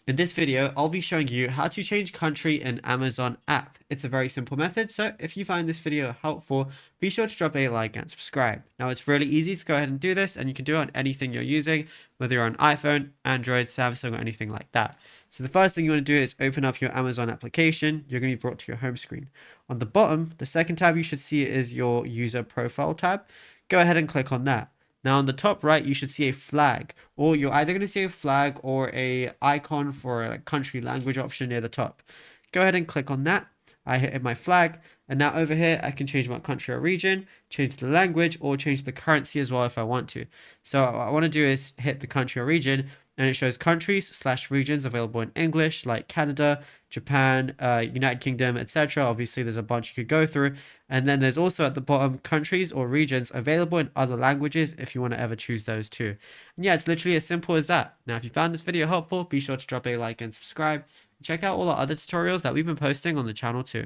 In this video, I'll be showing you how to change country in Amazon app. It's a very simple method, so if you find this video helpful, be sure to drop a like and subscribe. Now, it's really easy to go ahead and do this, and you can do it on anything you're using, whether you're on iPhone, Android, Samsung, or anything like that. So the first thing you want to do is open up your Amazon application. You're going to be brought to your home screen. On the bottom, the second tab you should see is your user profile tab. Go ahead and click on that. Now on the top right, you should see a flag, or you're either going to see a flag or a icon for a country language option near the top. Go ahead and click on that. I hit my flag, and now over here, I can change my country or region, change the language, or change the currency as well if I want to. So what I want to do is hit the country or region, and it shows countries/regions available in English, like Canada, Japan, United Kingdom, etc. Obviously, there's a bunch you could go through. And then there's also at the bottom countries or regions available in other languages if you want to ever choose those too. And yeah, it's literally as simple as that. Now, if you found this video helpful, be sure to drop a like and subscribe. Check out all our other tutorials that we've been posting on the channel too.